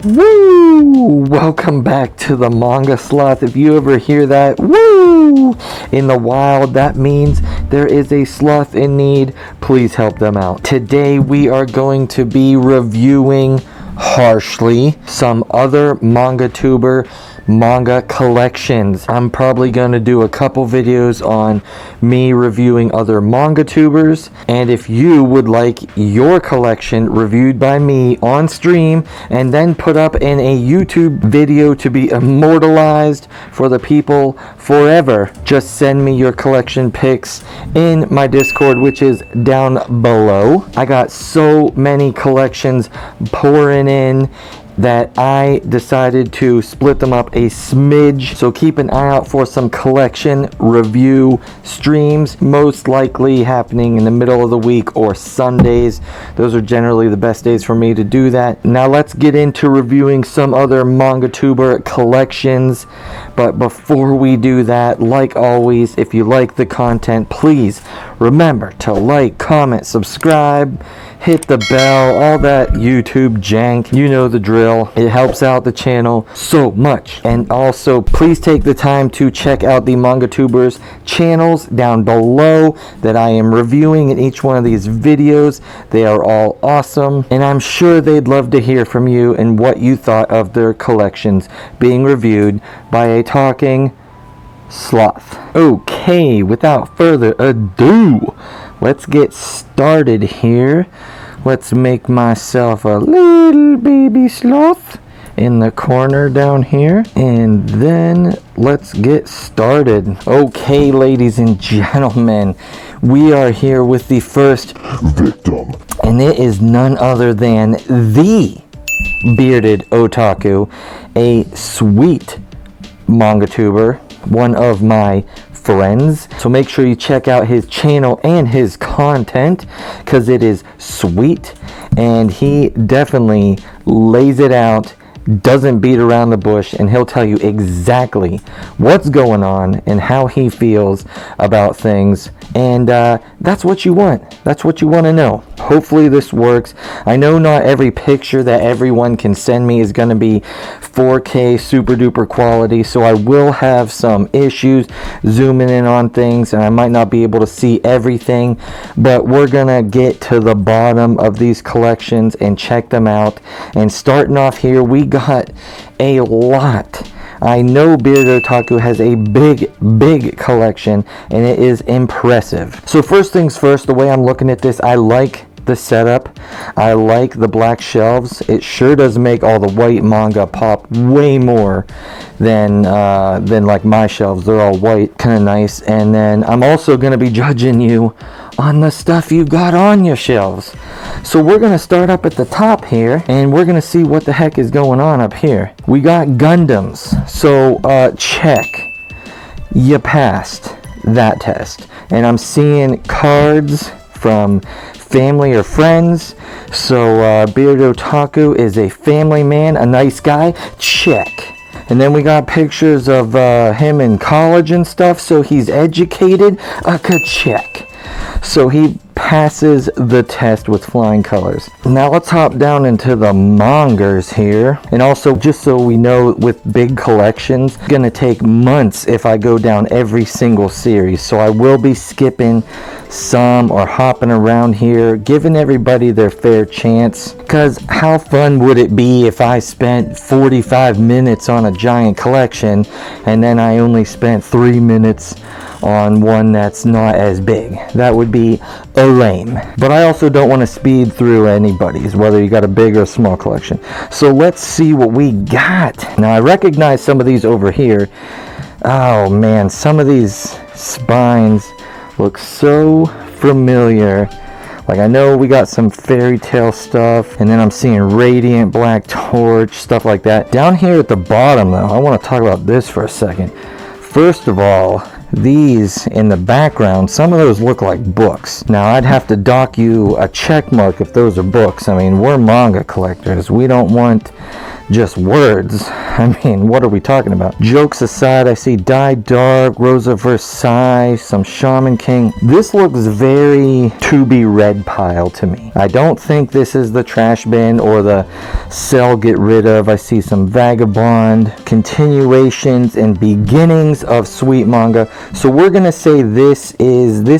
Woo! Welcome back to the Manga Sloth. If you ever hear that, woo! In the wild, that means there is a sloth in need. Please help them out. Today we are going to be reviewing harshly some other MangaTuber manga collections. I'm probably going to do a couple videos on me reviewing other MangaTubers, and if you would like your collection reviewed by me on stream and then put up in a YouTube video to be immortalized for the people forever, just send me your collection pics in my Discord, which is down below. I got so many collections pouring in that I decided to split them up a smidge, so keep an eye out for some collection review streams, most likely happening in the middle of the week or Sundays. Those are generally the best days for me to do that. Now let's get into reviewing some other MangaTuber collections, but before we do that, like always, if you like the content, please remember to like, comment, subscribe, hit the bell, all that YouTube jank. You know the drill. It helps out the channel so much. And also, please take the time to check out the MangaTubers channels down below that I am reviewing in each one of these videos. They are all awesome, and I'm sure they'd love to hear from you and what you thought of their collections being reviewed by a talking sloth. Okay, without further ado, let's get started here. Let's make myself a little baby sloth in the corner down here, and then let's get started. Okay, ladies and gentlemen, we are here with the first victim, and it is none other than the Bearded Otaku, a sweet MangaTuber, one of my friends. So make sure you check out his channel and his content, because it is sweet and he definitely lays it out, doesn't beat around the bush, and he'll tell you exactly what's going on and how he feels about things, and that's what you want. That's what you want to know. Hopefully this works. I know not every picture that everyone can send me is going to be 4K super duper quality, so I will have some issues zooming in on things, and I might not be able to see everything, but we're gonna get to the bottom of these collections and check them out. And starting off here, we got a lot. I know Bearded Otaku has a big collection, and it is impressive. So first things first, the way I'm looking at this, I like the setup. I like the black shelves. It sure does make all the white manga pop way more than like my shelves. They're all white, kind of nice. And then I'm also going to be judging you on the stuff you've got on your shelves. So we're going to start up at the top here, and we're going to see what the heck is going on up here. We got Gundams. So check. You passed that test. And I'm seeing cards from family or friends. So Bearded Otaku is a family man, a nice guy. Check. And then we got pictures of him in college and stuff, so he's educated. Check. So he passes the test with flying colors. Now let's hop down into the mangas here. And also, just so we know, with big collections, it's gonna take months if I go down every single series. So I will be skipping some or hopping around here, giving everybody their fair chance. Because how fun would it be if I spent 45 minutes on a giant collection and then I only spent 3 minutes on one that's not as big? That would be lame. But I also don't want to speed through anybody's, whether you got a big or a small collection. So let's see what we got. Now I recognize some of these over here. Oh man, some of these spines look so familiar. Like, I know we got some fairy tale stuff, and then I'm seeing Radiant, Black Torch, stuff like that. Down here at the bottom though, I want to talk about this for a second. First of all, these in the background, some of those look like books. Now I'd have to dock you a check mark if those are books. I mean, we're manga collectors. We don't want just words. I mean, what are we talking about? Jokes aside, I see Die Dark, Rose of Versailles, some Shaman King. This looks very to be read pile to me. I don't think this is the trash bin or the sell get rid of. I see some Vagabond, continuations and beginnings of sweet manga. So we're gonna say this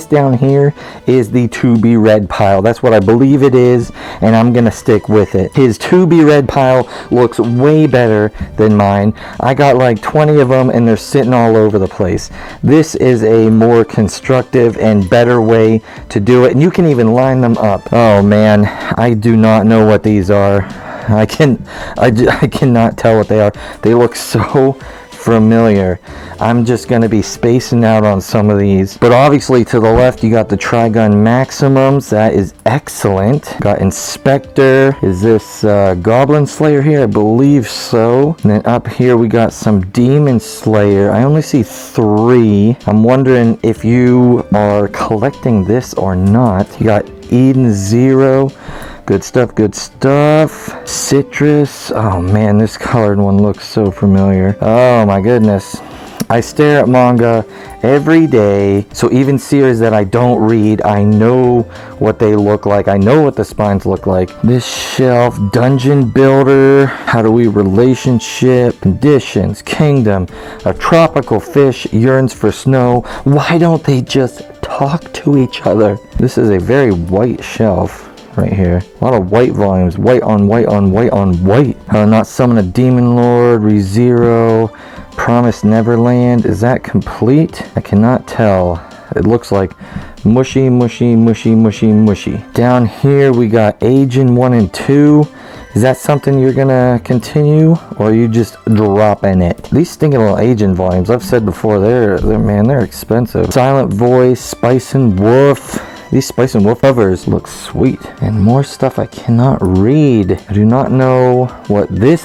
down here is the to be read pile. That's what I believe it is, and I'm gonna stick with it. His to be read pile looks way better than mine. I got like 20 of them and they're sitting all over the place. This is a more constructive and better way to do it, and you can even line them up. Oh man, I do not know what these are. I cannot tell what they are. They look so familiar. I'm just going to be spacing out on some of these. But obviously to the left you got the Trigun Maximums. That is excellent. Got Inspector. Is this Goblin Slayer here? I believe so. And then up here we got some Demon Slayer. I only see 3. I'm wondering if you are collecting this or not. You got Eden Zero. Good stuff, good stuff. Citrus. Oh man, this colored one looks so familiar. Oh my goodness. I stare at manga every day, so even series that I don't read, I know what they look like. I know what the spines look like. This shelf, Dungeon Builder, How Do We Relationship, Conditions, Kingdom, A Tropical Fish Yearns for Snow. Why don't they just talk to each other? This is a very white shelf right here. A lot of white volumes. White on white on white on white. Not Summon a Demon Lord, ReZero, Promised Neverland. Is that complete? I cannot tell. It looks like mushy, mushy, mushy, mushy, mushy. Down here we got Agent 1 and 2. Is that something you're gonna continue, or are you just dropping it? These stinking little Agent volumes, I've said before, they're expensive. Silent Voice, Spice and Wolf. These Spice and Wolf covers look sweet. And more stuff I cannot read. I do not know what this,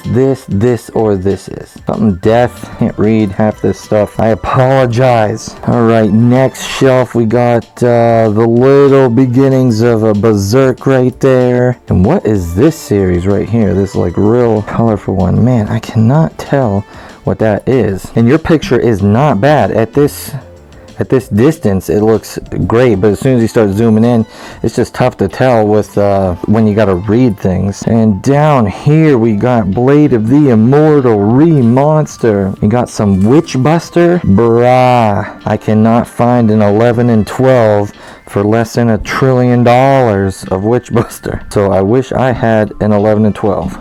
or this is. Something death. Can't read half this stuff. I apologize. Alright, next shelf we got the little beginnings of a Berserk right there. And what is this series right here? This like real colorful one. Man, I cannot tell what that is. And your picture is not bad at this distance. It looks great, but as soon as you start zooming in, it's just tough to tell with when you gotta read things. And down here we got Blade of the Immortal Re-Monster. We got some Witch Buster. Bruh, I cannot find an 11 and 12 for less than $1 trillion of Witch Buster. So I wish I had an 11 and 12.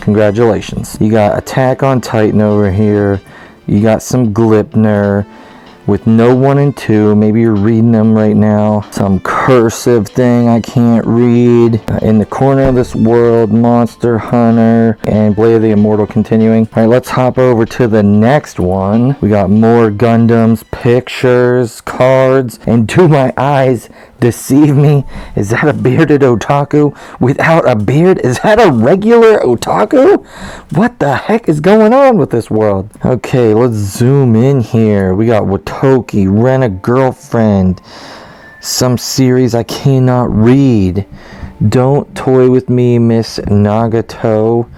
Congratulations. You got Attack on Titan over here. You got some Glipner with no 1 and 2. Maybe you're reading them right now. Some cursive thing I can't read. In the Corner of This World, Monster Hunter, and Blade of the Immortal continuing. Alright, let's hop over to the next one. We got more Gundams, pictures, cards, and do my eyes deceive me? Is that a bearded otaku without a beard? Is that a regular otaku? What the heck is going on with this world? Okay, let's zoom in here. We got Watoki, Rent a Girlfriend, some series I cannot read. Don't Toy With Me, Miss Nagato.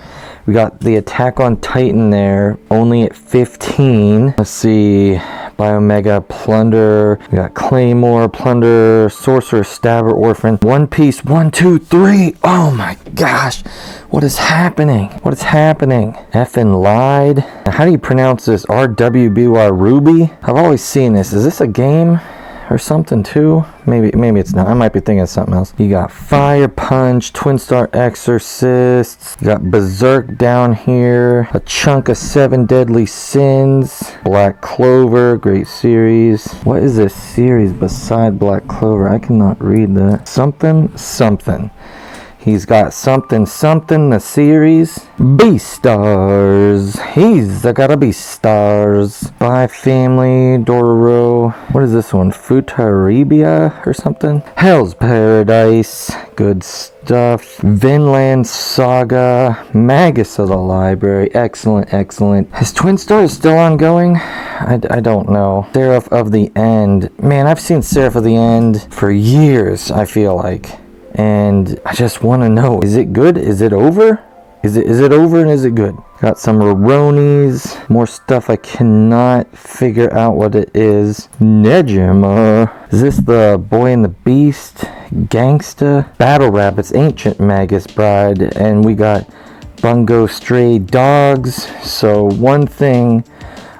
We got the Attack on Titan there, only at 15. Let's see, Biomega, Plunder. We got Claymore, Plunder, Sorcerer, Stabber, Orphan. One Piece, 1, 2, 3. Oh my gosh, what is happening? What is happening? Effing lied. How do you pronounce this? RWBY Ruby? I've always seen this. Is this a game or something too? Maybe it's not. I might be thinking of something else. You got Fire Punch, Twin Star Exorcists. You got Berserk down here. A chunk of 7 Deadly Sins. Black Clover, great series. What is this series beside Black Clover? I cannot read that. Something. He's got something, the series. Beastars. He's gotta be stars. Spy Family, Dororo. What is this one? Futaribia or something? Hell's Paradise. Good stuff. Vinland Saga. Magus of the Library. Excellent. Is Twin Stars still ongoing? I don't know. Seraph of the End. Man, I've seen Seraph of the End for years, I feel like. And I just want to know, is it good? Is it over? Is it over and is it good? Got some Ronis, more stuff I cannot figure out what it is. Nejima. Is this the Boy and the Beast? Gangsta? Battle Rabbits, Ancient Magus Bride, and we got Bungo Stray Dogs. So one thing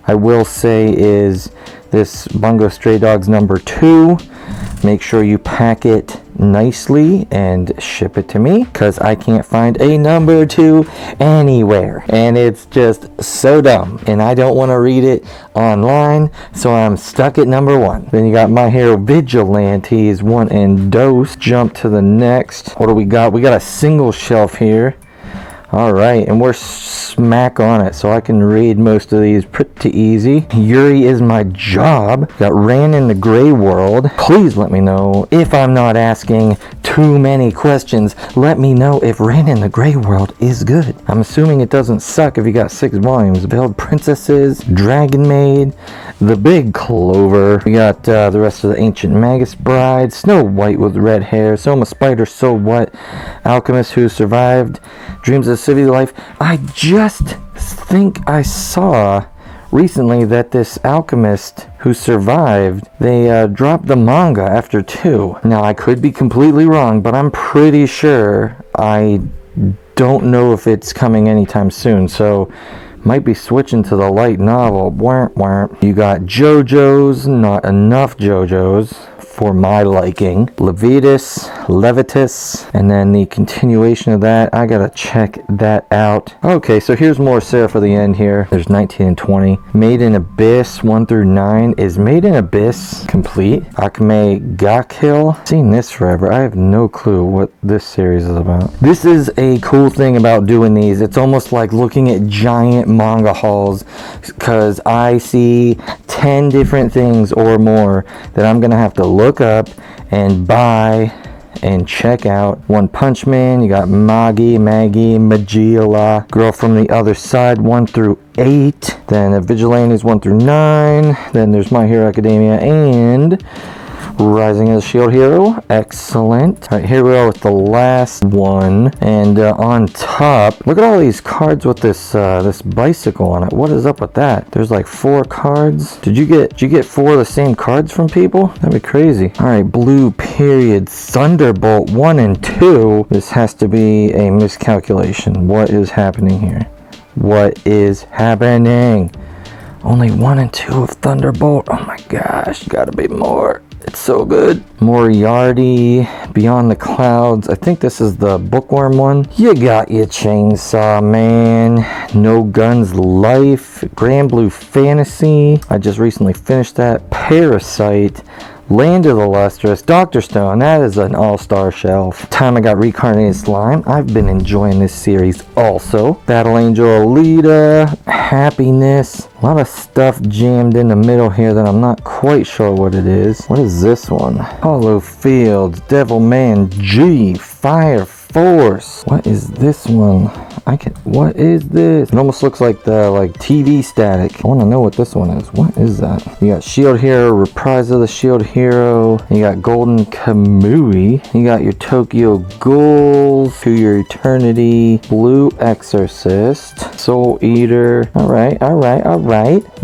I will say is this Bungo Stray Dogs number 2. Make sure you pack it nicely and ship it to me, because I can't find a number 2 anywhere, and it's just so dumb, and I don't want to read it online, so I'm stuck at number 1. Then you got My Hero Vigilantes 1 and Dose. Jump to the next. What do we got? We got a single shelf here. Alright, and we're smack on it, so I can read most of these pretty easy. Yuri Is My Job. Got Ran in the Gray World. Please let me know if I'm not asking too many questions. Let me know if Ran in the Gray World is good. I'm assuming it doesn't suck if you got 6 volumes. Veiled Princesses, Dragon Maid, The Big Clover. We got the rest of the Ancient Magus Bride, Snow White with red hair, Soma Spider, So What, Alchemist Who Survived, Dreams of City Life. I just think I saw recently that this Alchemist Who Survived, they dropped the manga after 2. Now I could be completely wrong, but I'm pretty sure. I don't know if it's coming anytime soon, so might be switching to the light novel. You got JoJo's, not enough JoJo's for my liking. Levitus, and then the continuation of that. I gotta check that out. Okay, so here's more Sarah for the end here. There's 19 and 20. Made in Abyss 1 through 9. Is Made in Abyss complete? Akame ga Kill. Seen this forever. I have no clue what this series is about. This is a cool thing about doing these. It's almost like looking at giant manga hauls, because I see 10 different things or more that I'm gonna have to look up and buy and check out. One Punch Man, you got Maggie, Magilla, Girl from the Other Side 1 through 8, then Vigilantes 1 through 9, then there's My Hero Academia and Rising as a Shield Hero. Excellent. All right, here we are with the last one, and on top, look at all these cards with this this bicycle on it. What is up with that? There's like 4 cards. Did you get 4 of the same cards from people? That'd be crazy. All right, Blue Period Thunderbolt 1 and 2. This has to be a miscalculation. What is happening here? What is happening? Only 1 and 2 of Thunderbolt. Oh my gosh, gotta be more. It's so good. Moriarty, Beyond the Clouds. I think this is the Bookworm one. You got your Chainsaw Man, No Guns Life, Grand Blue Fantasy. I just recently finished that. Parasite, Land of the Lustrous, Dr. Stone. That is an all-star shelf. Time I got Reincarnated Slime. I've been enjoying this series also. Battle Angel Alita, Happiness. A lot of stuff jammed in the middle here that I'm not quite sure what it is. What is this one? Hollow Fields, Devil Man G, Fire Force. What is this one? What is this? It almost looks like the TV static. I want to know what this one is. What is that? You got Shield Hero, Reprise of the Shield Hero. You got Golden Kamui. You got your Tokyo Ghouls, To Your Eternity, Blue Exorcist, Soul Eater. All right.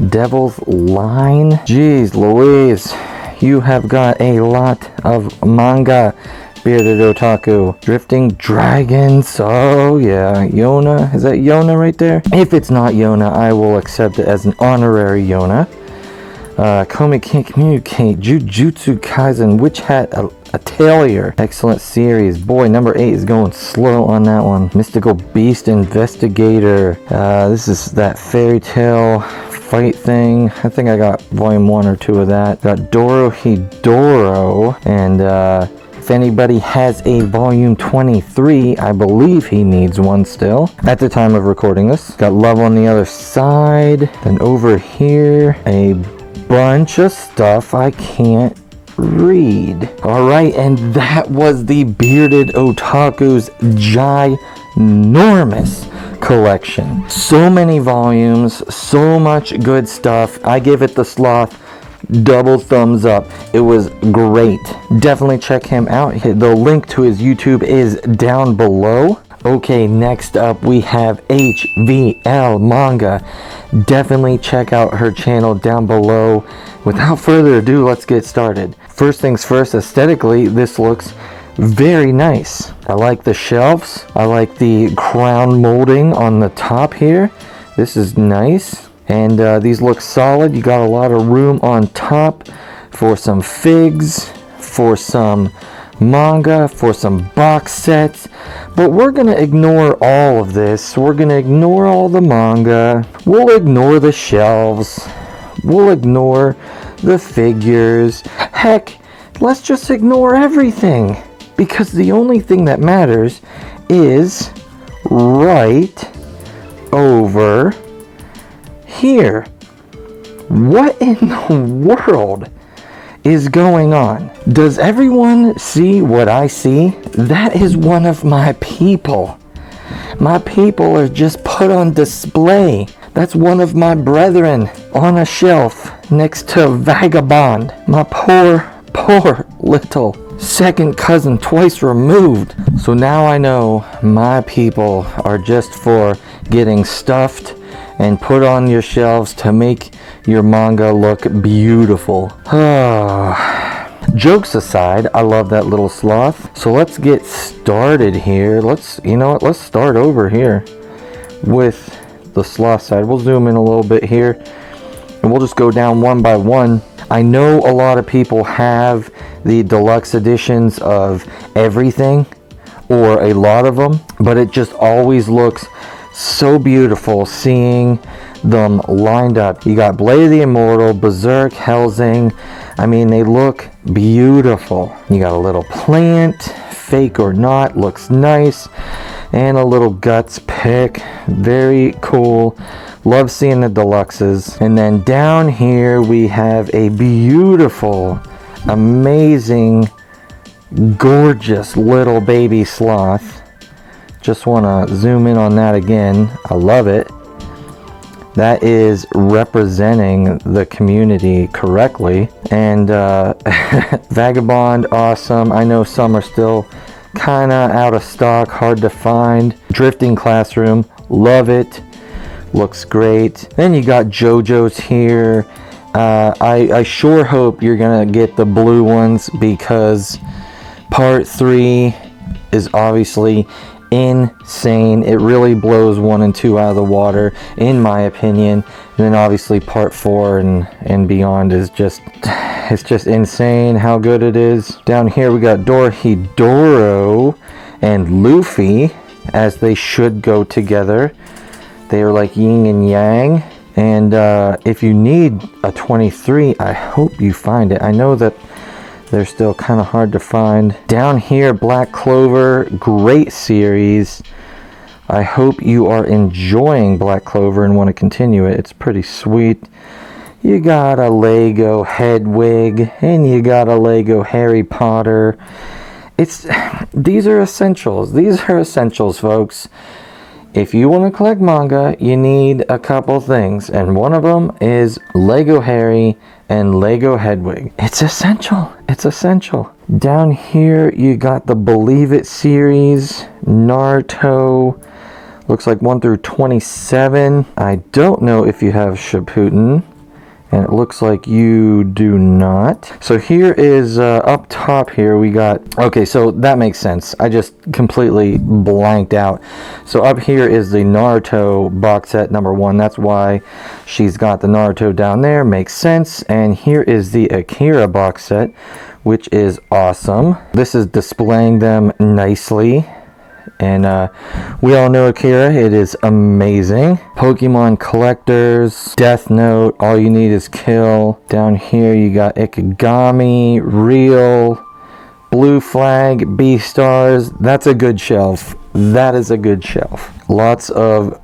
Devil's Line. Jeez Louise, you have got a lot of manga. Bearded Otaku. Drifting Dragons. Oh yeah. Yona. Is that Yona right there? If it's not Yona, I will accept it as an honorary Yona. Komi Can't Communicate. Jujutsu Kaisen. Witch Hat Atelier. Excellent series. Boy, number 8 is going slow on that one. Mystical Beast Investigator. This is that fairy tale fight thing. I think I got volume 1 or 2 of that. Got Doro Hidoro, and if anybody has a volume 23, I believe he needs one still at the time of recording this. Got Love on the Other Side. Then over here, a bunch of stuff I can't read. Alright, and that was the Bearded Otaku's ginormous collection. So many volumes, so much good stuff. I give it the Sloth double thumbs up. It was great. Definitely check him out. The link to his YouTube is down below. Okay, next up we have HVL Manga. Definitely check out her channel down below. Without further ado, let's get started. First things first, aesthetically, this looks very nice. I like the shelves. I like the crown molding on the top here. This is nice. And these look solid. You got a lot of room on top for some figs, for some manga, for some box sets. But we're gonna ignore all of this. We're gonna ignore all the manga. We'll ignore the shelves. We'll ignore the figures. Heck, let's just ignore everything, because the only thing that matters is right over here. What in the world is going on? Does everyone see what I see? That is one of my people. My people are just put on display. That's one of my brethren on a shelf next to Vagabond. My poor little second cousin twice removed. So now I know my people are just for getting stuffed and put on your shelves to make your manga look beautiful. Jokes aside, I love that little sloth. So let's get started here. Let's start over here with the sloth side. We'll zoom in a little bit here and we'll just go down one by one. I know a lot of people have the deluxe editions of everything, or a lot of them, but it just always looks so beautiful seeing them lined up. You got Blade of the Immortal, Berserk, Helsing. I mean, they look beautiful. You got a little plant, fake or not, looks nice, and a little guts pick. Very cool. Love seeing the deluxes. And then down here we have a beautiful, amazing, gorgeous little baby sloth. Just want to zoom in on that again. I love it. That is representing the community correctly. And Vagabond, awesome. I know some are still kind of out of stock, hard to find. Drifting Classroom, love it. Looks great. Then you got JoJo's here. I sure hope you're gonna get the blue ones, because part 3 is obviously insane. It really blows 1 and 2 out of the water, in my opinion. And then obviously part 4 and beyond is just, it's just insane how good it is. Down here we got Dorohedoro and Luffy, as they should go together. They are like yin and yang. And if you need a 23, I hope you find it. I know that they're still kind of hard to find. Down here, Black Clover, great series. I hope you are enjoying Black Clover and want to continue it. It's pretty sweet. You got a Lego Hedwig, and you got a Lego Harry Potter. These are essentials. These are essentials, folks. If you want to collect manga, you need a couple things, and one of them is Lego Harry and Lego Hedwig. It's essential. It's essential. Down here, you got the Believe It series, Naruto. Looks like 1 through 27. I don't know if you have Shippuden, and it looks like you do not. So here is up top here we got, okay, so that makes sense. I just completely blanked out. So up here is the Naruto box set number 1. That's why she's got the Naruto down there. Makes sense. And here is the Akira box set, which is awesome. This is displaying them nicely. And we all know Akira. It is amazing. Pokemon Collectors, Death Note, All You Need Is Kill. Down here you got Ikigami, Real, Blue Flag, Beastars. That's a good shelf. That is a good shelf. Lots of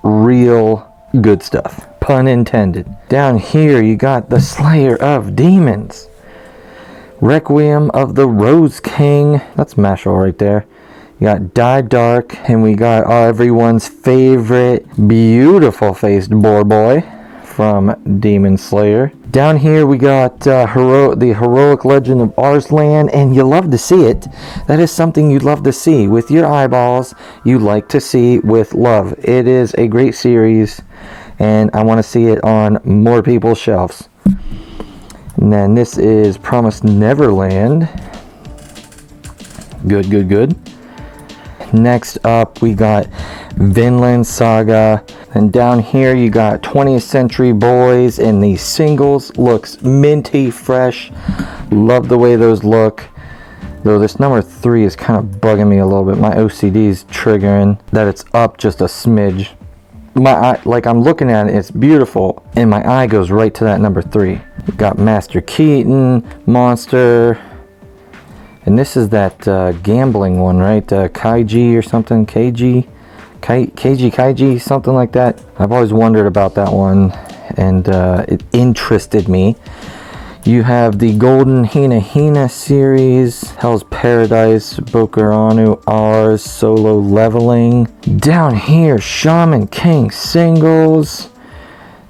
real good stuff. Pun intended. Down here you got the Slayer of Demons, Requiem of the Rose King. That's Mashal right there. You got Die Dark, and we got everyone's favorite beautiful faced boar boy from Demon Slayer. Down here we got the heroic legend of Arslan, and you love to see it. That is something you'd love to see with your eyeballs. You like to see with love. It is a great series, and I want to see it on more people's shelves. And then this is Promised Neverland. Good, good, good. Next up we got Vinland Saga, and down here you got 20th Century Boys, and the singles looks minty fresh. Love the way those look, though this number 3 is kind of bugging me a little bit. My OCD is triggering that it's up just a smidge. My eye, like I'm looking at it, it's beautiful, and my eye goes right to that number 3. You got Master Keaton, Monster. And this is that gambling one, right? Kaiji or something, KG, something like that. I've always wondered about that one, and it interested me. You have the Golden Hina Hina series, Hell's Paradise, Bokuranu R's Solo Leveling. Down here, Shaman King singles,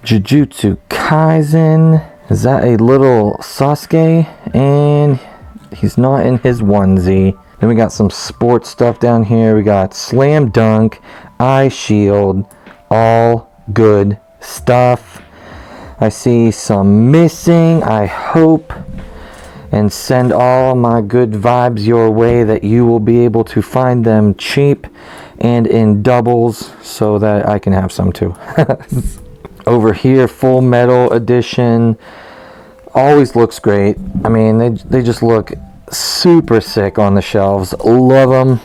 Jujutsu Kaisen. Is that a little Sasuke? And he's not in his onesie. Then we got some sports stuff down here. We got Slam Dunk, Eye Shield, all good stuff. I see some missing. I hope and send all my good vibes your way that you will be able to find them cheap and in doubles so that I can have some too. Over here, Full Metal Edition. Always looks great. I mean, they just look super sick on the shelves. Love them.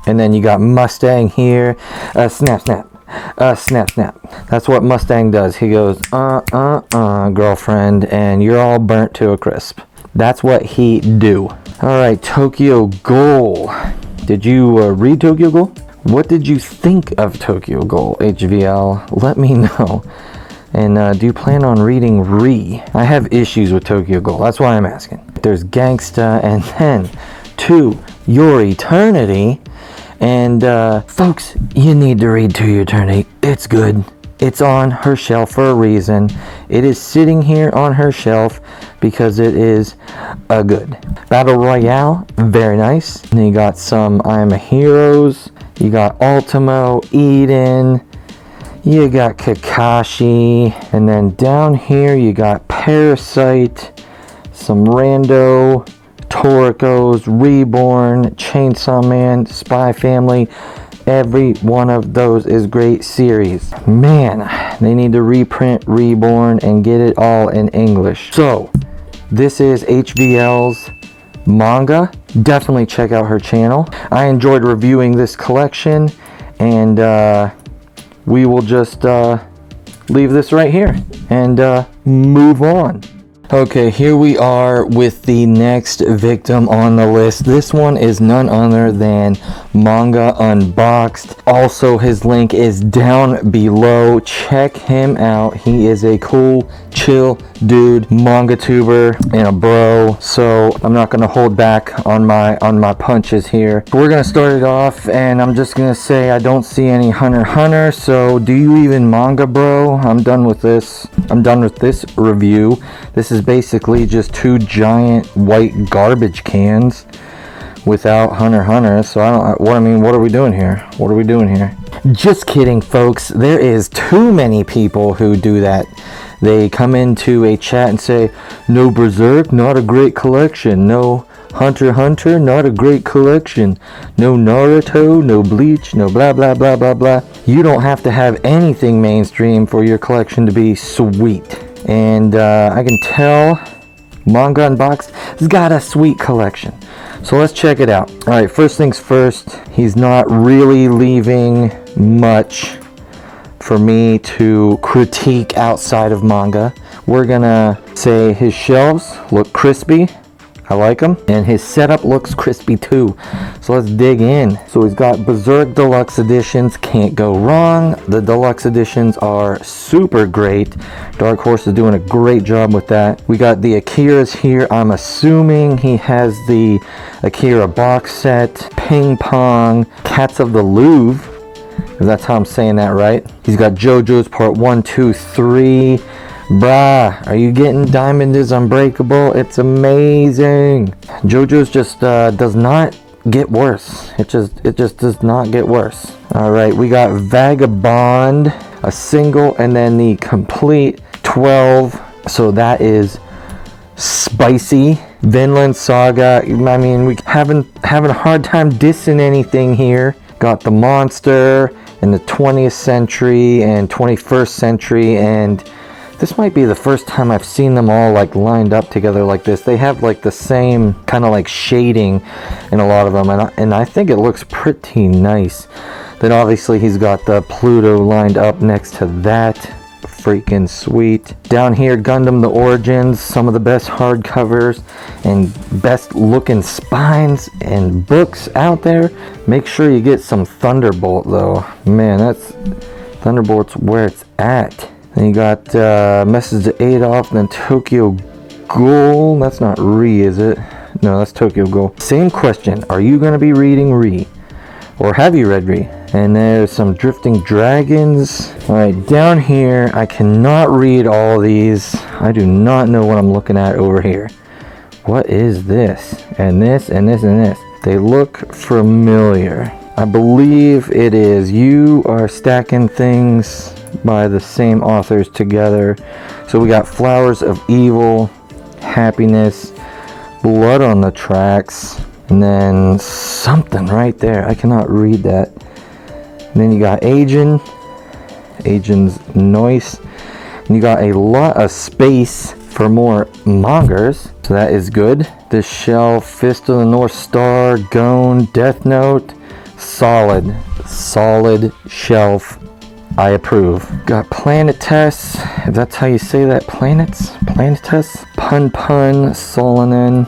And then you got Mustang here. Snap, snap. Snap, snap. That's what Mustang does. He goes, girlfriend, and you're all burnt to a crisp. That's what he do. All right, Tokyo Ghoul. Did you read Tokyo Ghoul? What did you think of Tokyo Ghoul, HVL? Let me know. And do you plan on reading Re? I have issues with Tokyo Ghoul. That's why I'm asking. There's Gangsta, and then To Your Eternity. And folks, you need to read To Your Eternity. It's good. It's on her shelf for a reason. It is sitting here on her shelf because it is a good. Battle Royale, very nice. And then you got some I Am a Heroes. You got Ultimo, Eden. You got Kakashi, and then down here you got Parasite, some rando, Torikos, Reborn, Chainsaw Man, Spy Family. Every one of those is great series. Man, they need to reprint Reborn and get it all in English. So, this is HVL's manga. Definitely check out her channel. I enjoyed reviewing this collection, and we will just leave this right here and move on. Okay, here we are with the next victim on the list. This one is none other than Manga Unboxed. Also, his link is down below. Check him out. He is a cool, chill dude, MangaTuber, and a bro. So I'm not gonna hold back on my punches here. We're gonna start it off, and I'm just gonna say I don't see any Hunter x Hunter. So do you even manga, bro? I'm done with this. I'm done with this review. This is basically just 2 giant white garbage cans without Hunter x Hunter. So what are we doing here? What are we doing here? Just kidding, folks. There is too many people who do that. They come into a chat and say, no Berserk, not a great collection. No Hunter x Hunter, not a great collection. No Naruto, no Bleach, no blah blah blah blah blah. You don't have to have anything mainstream for your collection to be sweet. And I can tell Manga Unboxed has got a sweet collection. So let's check it out. Alright, first things first, he's not really leaving much for me to critique outside of manga. We're gonna say his shelves look crispy. I like them. And his setup looks crispy too. So let's dig in. So he's got Berserk Deluxe Editions. Can't go wrong. The Deluxe Editions are super great. Dark Horse is doing a great job with that. We got the Akira's here. I'm assuming he has the Akira box set. Ping Pong. Cats of the Louvre, if that's how I'm saying that right. He's got JoJo's Part 1, 2, 3. Bruh, are you getting Diamond is Unbreakable? It's amazing. JoJo's just does not get worse. It just does not get worse. All right, we got Vagabond, a single, and then the complete 12. So that is spicy. Vinland Saga. I mean, we having a hard time dissing anything here. Got the monster in the 20th century and 21st century, and this might be the first time I've seen them all like lined up together like this. They have like the same kind of like shading in a lot of them, and I think it looks pretty nice. Then obviously he's got the Pluto lined up next to that. Freaking sweet. Down here, Gundam The Origins, some of the best hardcovers and best looking spines and books out there. Make sure you get some Thunderbolt though. Man, that's Thunderbolt's where it's at. Then you got Message to Adolf, and then Tokyo Ghoul. That's not Re, is it? No, that's Tokyo Ghoul. Same question. Are you going to be reading Re? Or have you read Re? And there's some Drifting Dragons. Alright, down here, I cannot read all these. I do not know what I'm looking at over here. What is this? And this, and this, and this. They look familiar. I believe it is You Are Stacking Things by the same authors together. So we got Flowers of Evil, Happiness, Blood on the Tracks, and then something right there. I cannot read that. And then you got Agent's Noise. And you got a lot of space for more mangas. So that is good. The Shelf, Fist of the North Star, Gone, Death Note. Solid shelf. I approve. Got Planetes, if that's how you say that. Planetes, Pun, Solonen,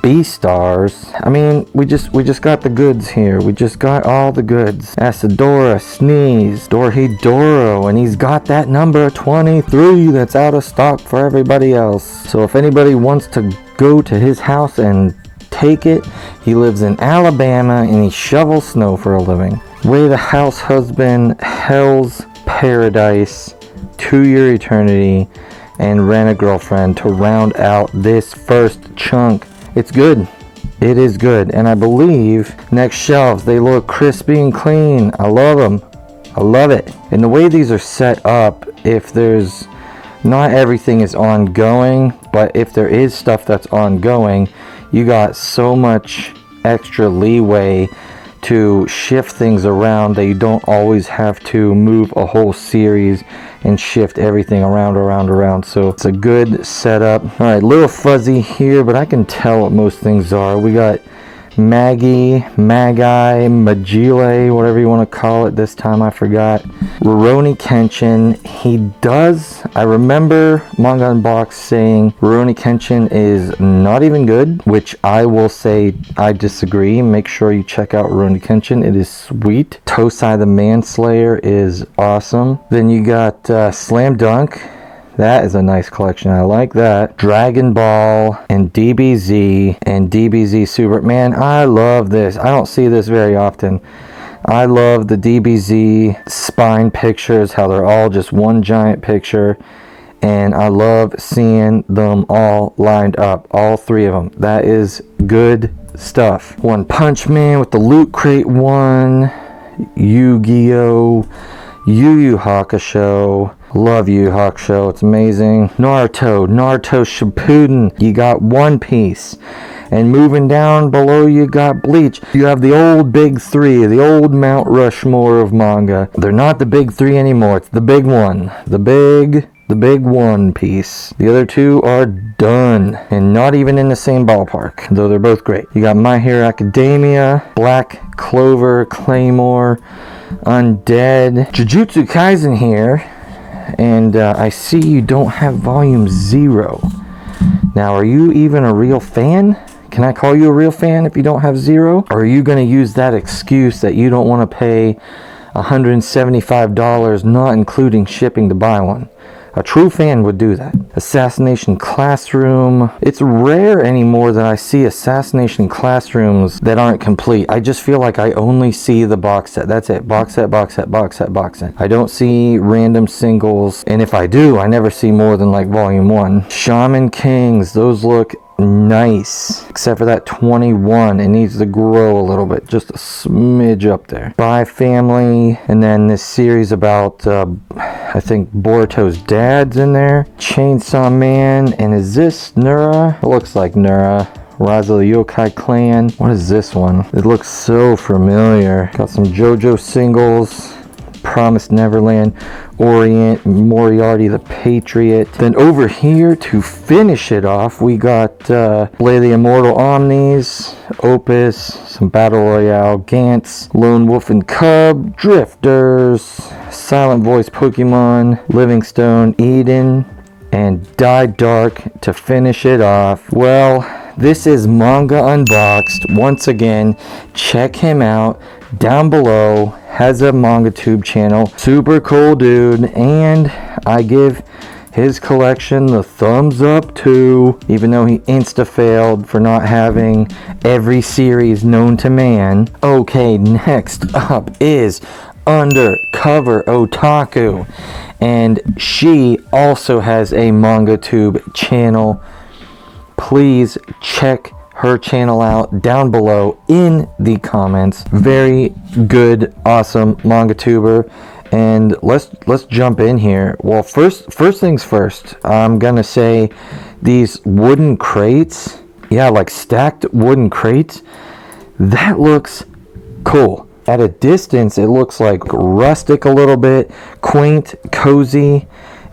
B-Stars. I mean, we just got the goods here. We just got all the goods. Asadora, Sneeze, Dorhidoro, and he's got that number 23 that's out of stock for everybody else. So if anybody wants to go to his house and take it, he lives in Alabama and he shovels snow for a living. Way the House Husband, Hell's Paradise, To Your Eternity, and Rent a Girlfriend to round out this first chunk. It's good. It is good. And I believe next shelves, they look crispy and clean. I love them. I love it. And the way these are set up, if there's not everything is ongoing, but if there is stuff that's ongoing, you got so much extra leeway to shift things around that you don't always have to move a whole series and shift everything around. So it's a good setup. All right, little fuzzy here, but I can tell what most things are. We got Magi, Magile, whatever you want to call it. This time I forgot. Rurouni Kenshin. I remember Manga Unboxed saying Rurouni Kenshin is not even good, which I will say I disagree. Make sure you check out Rurouni Kenshin. It is sweet. Tosai the Manslayer is awesome. Then you got Slam Dunk. That is a nice collection. I like that. Dragon Ball and DBZ and DBZ Super. Man, I love this. I don't see this very often. I love the DBZ spine pictures, how they're all just one giant picture. And I love seeing them all lined up. All three of them. That is good stuff. One Punch Man with the Loot Crate one. Yu-Gi-Oh! Yu Yu Hakusho. Love Yu Yu Hakusho. It's amazing. Naruto Shippuden. You got One Piece. And moving down below, you got Bleach. You have the old big three, the old Mount Rushmore of manga. They're not the big three anymore. It's the big one. The big One Piece. The other two are done. And not even in the same ballpark, though they're both great. You got My Hero Academia, Black Clover, Claymore, Undead, Jujutsu Kaisen here. And I see you don't have volume 0. Now, are you even a real fan? Can I call you a real fan if you don't have 0? Or are you going to use that excuse that you don't want to pay $175, not including shipping, to buy one? A true fan would do that. Assassination Classroom. It's rare anymore that I see Assassination Classrooms that aren't complete. I just feel like I only see the box set. That's it. Box set, box set, box set, box set. I don't see random singles. And if I do, I never see more than like volume 1. Shaman Kings. Those look nice, except for that 21. It needs to grow a little bit, just a smidge up there. Spy Family, and then this series about I think Boruto's dad's in there. Chainsaw Man, and is this Nura? It looks like Nura. Rise of the Yokai Clan. What is this one? It looks so familiar. Got some JoJo singles. Promised Neverland, Orient, Moriarty the Patriot. Then over here to finish it off, we got Play the Immortal Omnis, Opus, some Battle Royale, Gantz, Lone Wolf and Cub, Drifters, Silent Voice Pokemon, Livingstone, Eden, and Die Dark to finish it off. Well, this is Manga Unboxed. Once again, check him out down below. Has a MangaTube channel. Super cool dude, and I give his collection the thumbs up too, even though he insta-failed for not having every series known to man. Okay, next up is Undercover Otaku, and she also has a MangaTube channel. Please check her channel out down below in the comments. Very good, awesome MangaTuber. And let's jump in here. Well, first things first, I'm gonna say these wooden crates, yeah, like stacked wooden crates, that looks cool. At a distance, it looks like rustic a little bit, quaint, cozy,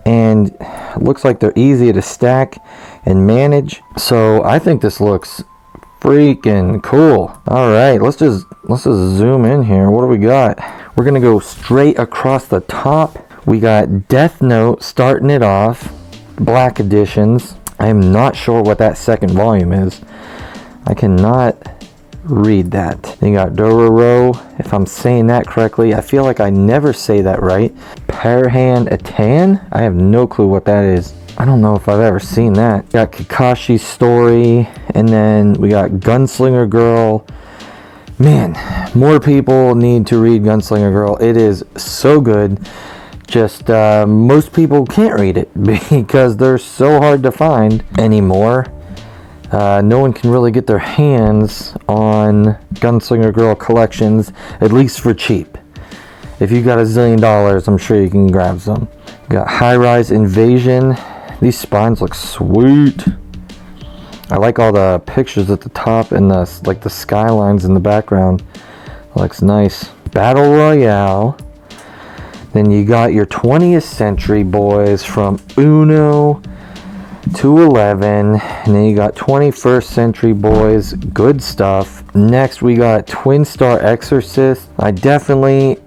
and it looks like they're easy to stack and manage. So I think this looks freaking cool. All right, let's just zoom in here. What do we got? We're gonna go straight across the top. We got Death Note starting it off, black editions. I am not sure what that second volume is. I cannot read that. Then you got Dororo, if I'm saying that correctly. I feel like I never say that right. Parhan Atan? I have no clue what that is. I don't know if I've ever seen that. Got Kakashi's Story, and then we got Gunslinger Girl. Man, more people need to read Gunslinger Girl. It is so good. Just most people can't read it because they're so hard to find anymore. No one can really get their hands on Gunslinger Girl collections, at least for cheap. If you got $1 zillion, I'm sure you can grab some. Got High Rise Invasion. These spines look sweet. I like all the pictures at the top and the skylines in the background. Looks nice. Battle Royale. Then you got your 20th Century boys from Uno to 11. And then you got 21st Century boys. Good stuff. Next we got Twin Star Exorcist. I definitely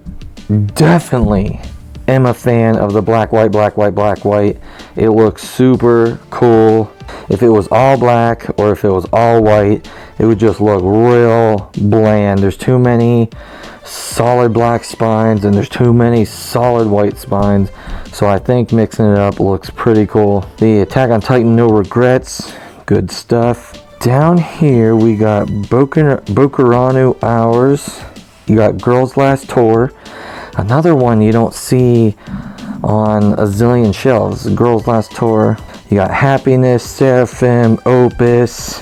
am a fan of the black, white. It looks super cool. If it was all black or if it was all white, it would just look real bland. There's too many solid black spines and there's too many solid white spines. So I think mixing it up looks pretty cool. The Attack on Titan No Regrets, good stuff. Down here we got Bokurano Hours. You got Girls Last Tour. Another one you don't see on a zillion shelves. Girls Last Tour. You got Happiness, Seraphim, Opus.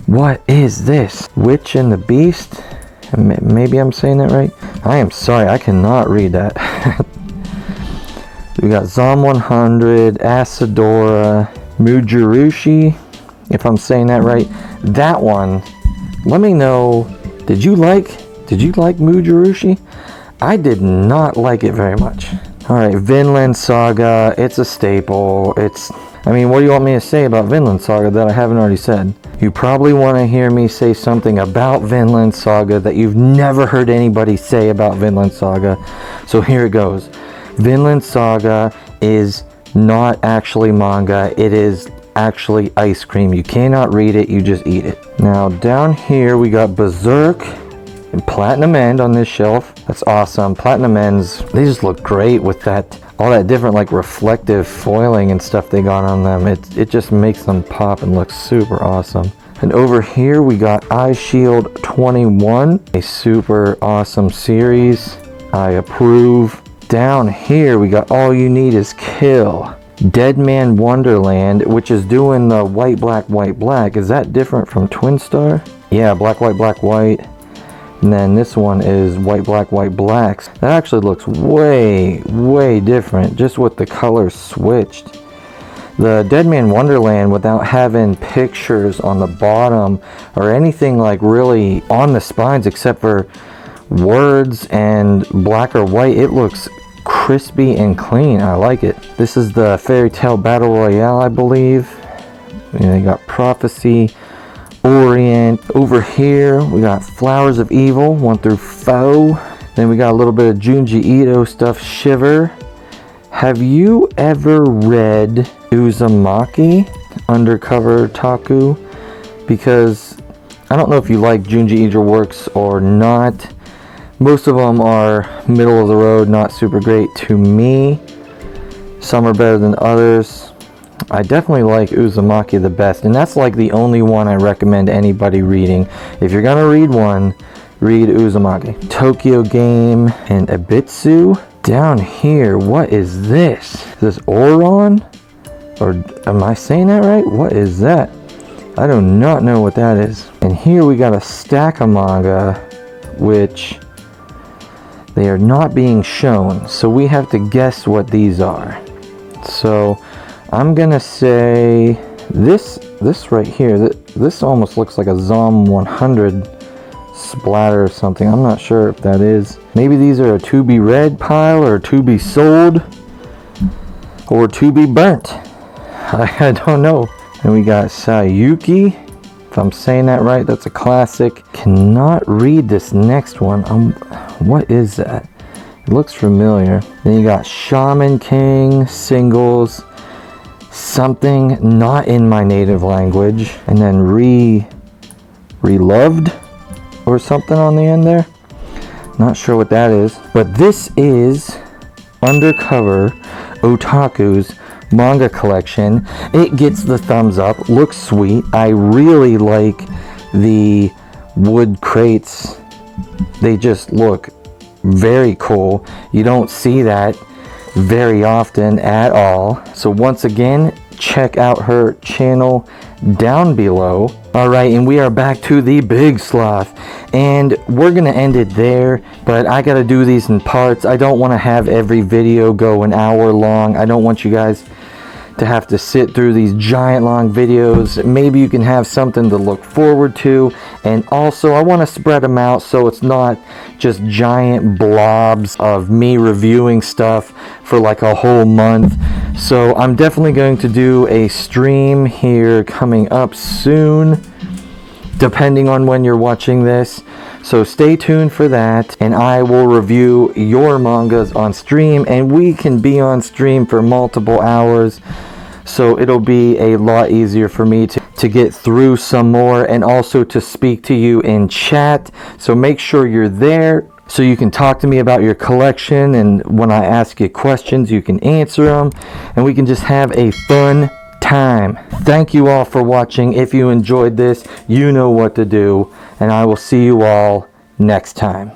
What is this? Witch and the Beast? Maybe I'm saying that right. I am sorry, I cannot read that. We got Zom 100, Asadora, Mujirushi, if I'm saying that right. That one, let me know, did you like Mujirushi? I did not like it very much. Alright, Vinland Saga, it's a staple. I mean, what do you want me to say about Vinland Saga that I haven't already said? You probably want to hear me say something about Vinland Saga that you've never heard anybody say about Vinland Saga. So here it goes. Vinland Saga is not actually manga. It is actually ice cream. You cannot read it, you just eat it. Now down here we got Berserk and Platinum End on this shelf. That's awesome. Platinum Ends, they just look great with that all that different like reflective foiling and stuff they got on them. It just makes them pop and look super awesome. And over here we got Eye Shield 21, a super awesome series. I approve. Down here we got All You Need Is Kill. Dead Man Wonderland, which is doing the white, black, white, black. Is that different from Twin Star? Yeah, black, white, black, white. And then this one is white, black, white, blacks. That actually looks way, way different, just with the colors switched. The Dead Man Wonderland, without having pictures on the bottom or anything like really on the spines except for words and black or white, it looks crispy and clean. I like it. This is the Fairy Tail Battle Royale, I believe. You got Prophecy, Orient. Over here we got Flowers of Evil 1 through 4. Then we got a little bit of Junji Ito stuff. Shiver. Have you ever read Uzumaki, Undercover Otaku? Because I don't know if you like Junji Ito works or not. Most of them are middle of the road, not super great to me. Some are better than others. I definitely like Uzumaki the best, and that's like the only one I recommend anybody reading. If you're gonna read one, read Uzumaki. Tokyo Game and Ibitsu. Down here, what is this? Is this Oron? Or am I saying that right? What is that? I do not know what that is. And here we got a stack of manga, which they are not being shown, so we have to guess what these are. So I'm gonna say this right here, this almost looks like a Zom 100 splatter or something. I'm not sure if that is. Maybe these are a to be read pile, or to be sold, or to be burnt. I don't know. And we got Sayuki. If I'm saying that right, that's a classic. Cannot read this next one. What is that? It looks familiar. Then you got Shaman King, singles, something not in my native language, and then Reloved or something on the end there. Not sure what that is. But this is Undercover Otaku's manga collection. It gets the thumbs up, looks sweet. I really like the wood crates. They just look very cool. You don't see that very often at all. So once again, check out her channel down below. Alright, and we are back to the Big Sloth, and we're gonna end it there, but I gotta do these in parts. I don't want to have every video go an hour long. I don't want you guys to have to sit through these giant long videos. Maybe you can have something to look forward to, and also I want to spread them out so it's not just giant blobs of me reviewing stuff for like a whole month. So I'm definitely going to do a stream here coming up soon, depending on when you're watching this. So stay tuned for that, and I will review your mangas on stream, and we can be on stream for multiple hours, so it'll be a lot easier for me to get through some more, and also to speak to you in chat. So make sure you're there so you can talk to me about your collection, and when I ask you questions you can answer them, and we can just have a fun time. Thank you all for watching. If you enjoyed this, you know what to do, and I will see you all next time.